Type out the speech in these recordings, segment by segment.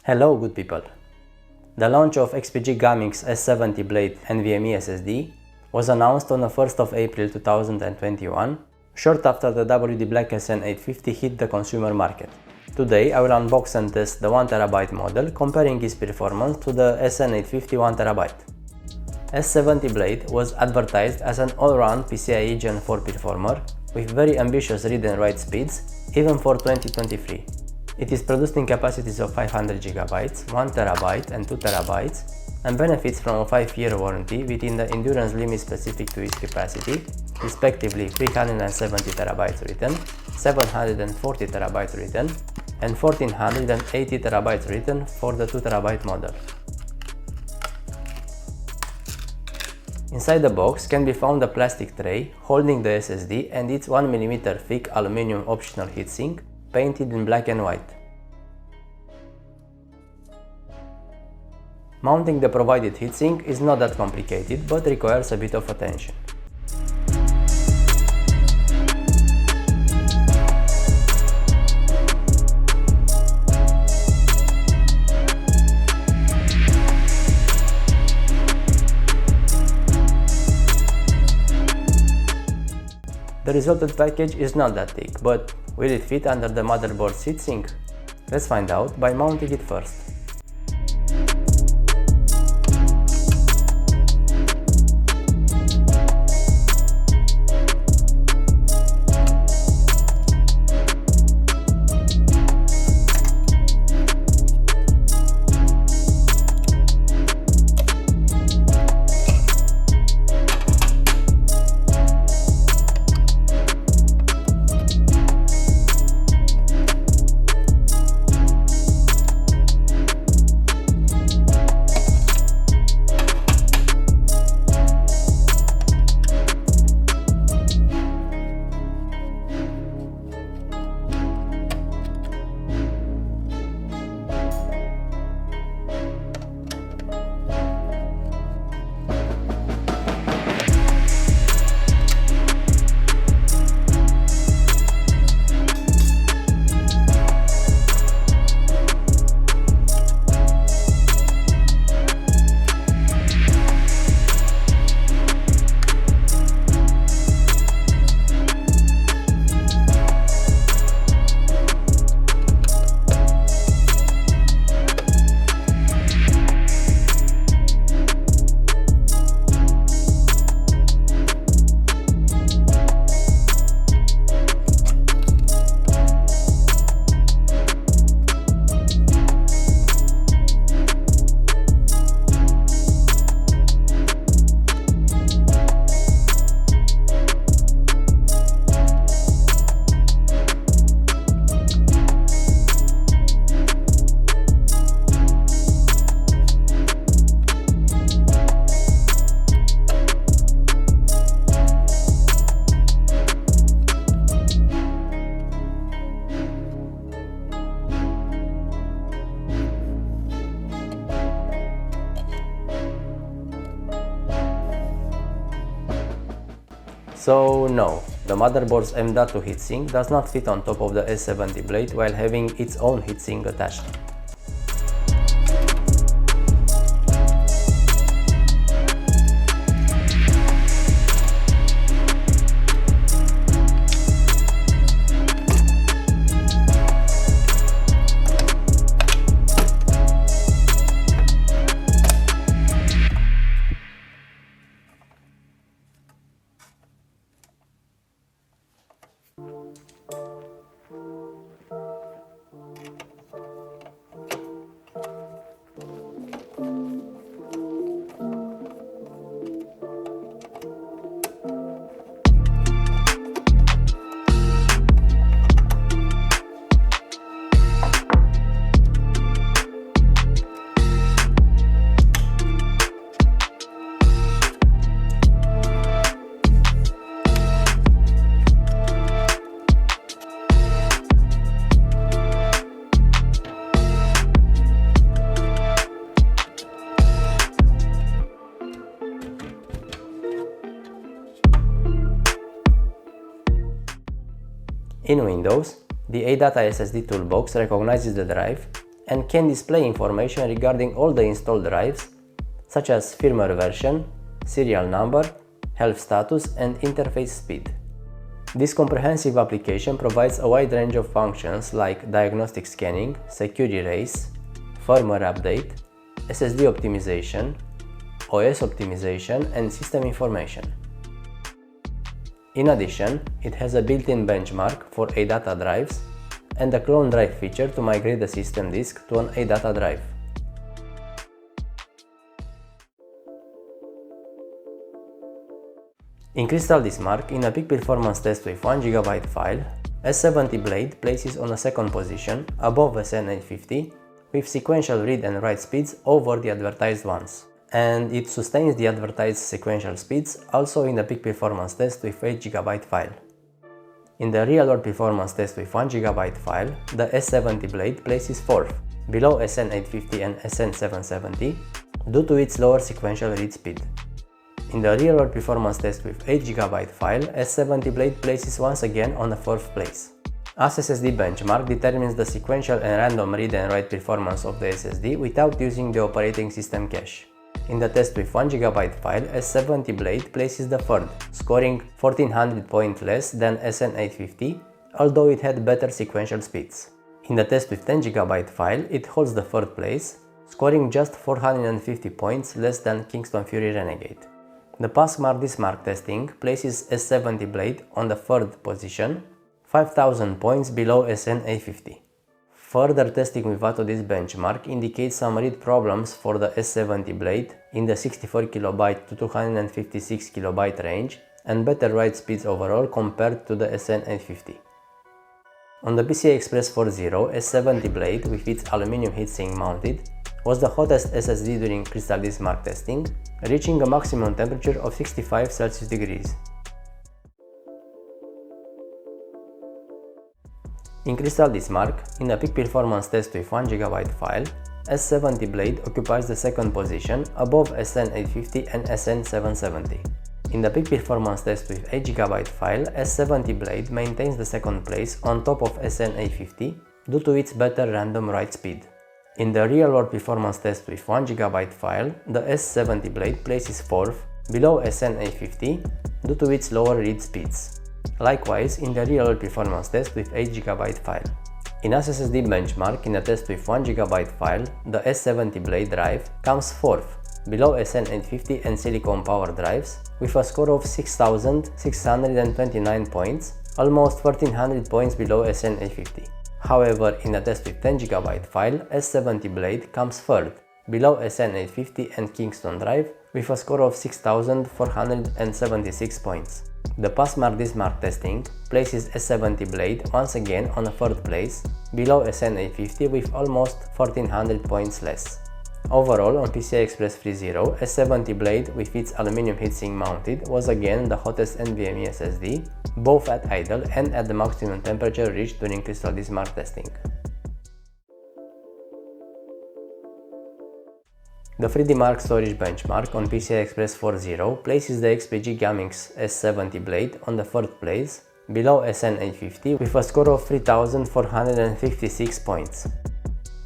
Hello good people! The launch of XPG Gaming's S70 Blade NVMe SSD was announced on the 1st of April 2021, short after the WD Black SN850 hit the consumer market. Today I will unbox and test the 1TB model, comparing its performance to the SN850 1TB. S70 Blade was advertised as an all-round PCIe Gen 4 performer with very ambitious read and write speeds, even for 2023. It is produced in capacities of 500 GB, 1TB and 2TB, and benefits from a 5-year warranty within the endurance limit specific to its capacity, respectively 370 TB written, 740 TB written, and 1480 TB written for the 2TB model. Inside the box can be found a plastic tray holding the SSD and its 1mm thick aluminum optional heatsink painted in black and white. Mounting the provided heatsink is not that complicated, but requires a bit of attention. The resultant package is not that thick, but will it fit under the motherboard's heatsink? Let's find out by mounting it first. So no, the motherboard's M.2 heatsink does not fit on top of the S70 Blade while having its own heatsink attached. In Windows, the ADATA SSD toolbox recognizes the drive and can display information regarding all the installed drives, such as firmware version, serial number, health status, and interface speed. This comprehensive application provides a wide range of functions like diagnostic scanning, secure erase, firmware update, SSD optimization, OS optimization, and system information. In addition, it has a built-in benchmark for ADATA drives and a clone drive feature to migrate the system disk to an ADATA drive. In Crystal Disk Mark, in a peak performance test with 1 GB file, S70 blade places on a second position above SN850 with sequential read and write speeds over the advertised ones, and it sustains the advertised sequential speeds also in the peak performance test with 8 GB file. In the real-world performance test with 1 GB file, the S70 blade places 4th, below SN850 and SN770 due to its lower sequential read speed. In the real-world performance test with 8 GB file, S70 blade places once again on the 4th place. As SSD benchmark determines the sequential and random read and write performance of the SSD without using the operating system cache. In the test with 1 GB file, S70 blade places the 3rd, scoring 1400 points less than SN850, although it had better sequential speeds. In the test with 10 GB file, it holds the 3rd place, scoring just 450 points less than Kingston Fury Renegade. The PassMark Disk Mark testing places S70 blade on the 3rd position, 5000 points below SN850. Further testing with Vatodisk benchmark indicates some read problems for the S70 blade in the 64 KB to 256 KB range and better write speeds overall compared to the SN850. On the PCI Express 4.0, S70 blade with its aluminum heatsink mounted was the hottest SSD during Crystal Disk Mark testing, reaching a maximum temperature of 65 Celsius degrees. In Crystal Disk Mark, in a peak performance test with 1 GB file, S70 blade occupies the 2nd position above SN850 and SN770. In the peak performance test with 8 GB file, S70 blade maintains the 2nd place on top of SN850 due to its better random write speed. In the real-world performance test with 1 GB file, the S70 blade places 4th, below SN850 due to its lower read speeds. Likewise, in the real-world performance test with 8 GB file. In SSD benchmark, in a test with 1 GB file, the S70 blade drive comes 4th, below SN850 and Silicon Power drives, with a score of 6629 points, almost 1400 points below SN850. However, in a test with 10 GB file, S70 blade comes 3rd, below SN850 and Kingston drive, with a score of 6476 points. The PassMark Disk Mark testing places S70 blade once again on a 3rd place, below SN850 with almost 1400 points less. Overall, on PCI Express 3.0, S70 blade with its aluminum heatsink mounted was again the hottest NVMe SSD, both at idle and at the maximum temperature reached during Crystal Disk Mark testing. The 3D Mark storage benchmark on PCI Express 4.0 places the XPG Gamix S70 blade on the 3rd place, below SN850 with a score of 3456 points.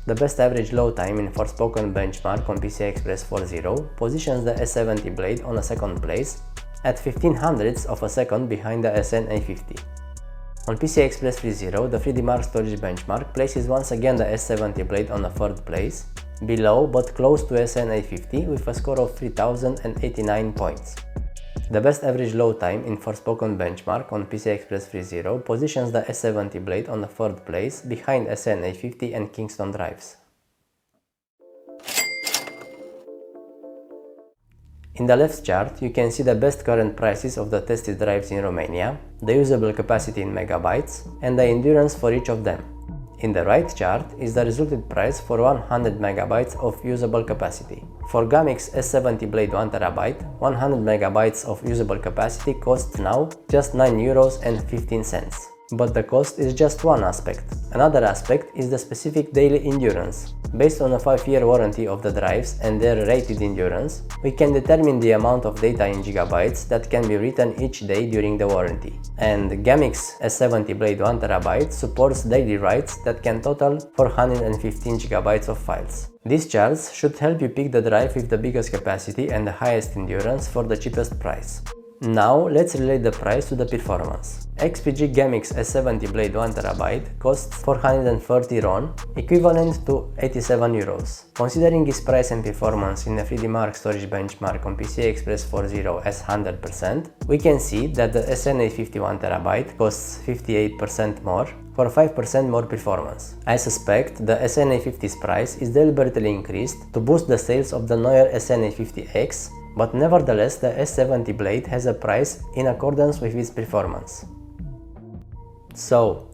The best average load time in Forspoken benchmark on PCI Express 4.0 positions the S70 blade on a 2nd place at 1500ths of a second behind the SN850. On PCI Express 3.0, the 3D Mark storage benchmark places once again the S70 blade on the 3rd place, below but close to SN850 with a score of 3089 points. The best average load time in Forspoken benchmark on PCI Express 3.0 positions the S70 blade on the 3rd place behind SN850 and Kingston drives. In the left chart, you can see the best current prices of the tested drives in Romania, the usable capacity in megabytes, and the endurance for each of them. In the right chart is the resulted price for 100 MB of usable capacity. For Gamix S70 blade 1TB, 100 MB of usable capacity costs now just €9.15. But the cost is just one aspect. Another aspect is the specific daily endurance. Based on a 5-year warranty of the drives and their rated endurance, we can determine the amount of data in gigabytes that can be written each day during the warranty. And Gamix S70 Blade 1TB supports daily writes that can total 415 gigabytes of files. These charts should help you pick the drive with the biggest capacity and the highest endurance for the cheapest price. Now let's relate the price to the performance. XPG Gamix S70 Blade 1TB costs 430 RON, equivalent to 87 euros. Considering its price and performance in a 3DMark storage benchmark on PCI Express 4.0 as 100%, we can see that the SN850 1TB costs 58% more for 5% more performance. I suspect the SN850's price is deliberately increased to boost the sales of the newer SN850X, but nevertheless the S70 Blade has a price in accordance with its performance. So,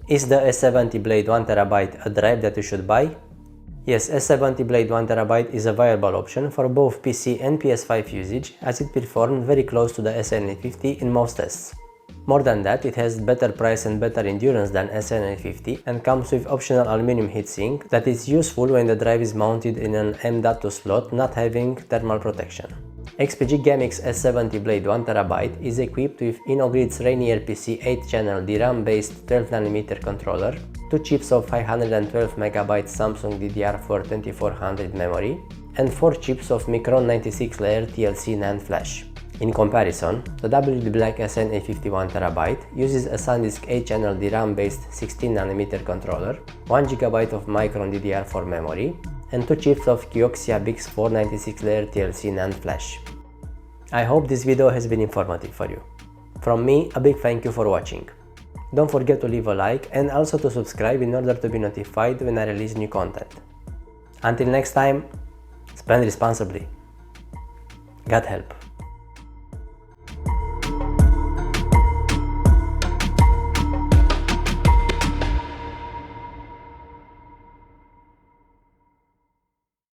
is the S70 Blade 1TB a drive that you should buy? Yes, S70 Blade 1TB is a viable option for both PC and PS5 usage, as it performed very close to the SN850 in most tests. More than that, it has better price and better endurance than SN850 and comes with optional aluminum heatsink that is useful when the drive is mounted in an M.2 slot not having thermal protection. XPG Gamix S70 Blade 1TB is equipped with InnoGrid's Rainier PC 8-channel DRAM based 12nm controller, 2 chips of 512MB Samsung DDR4 2400 memory, and 4 chips of Micron 96-layer TLC NAND flash. In comparison, the WD Black SN850 1TB uses a SanDisk 8-channel DRAM based 16nm controller, 1GB of Micron DDR4 memory, and 2 chips of Kioxia BiCS4 96-layer TLC NAND flash. I hope this video has been informative for you. From me, a big thank you for watching. Don't forget to leave a like and also to subscribe in order to be notified when I release new content. Until next time, spend responsibly. God help.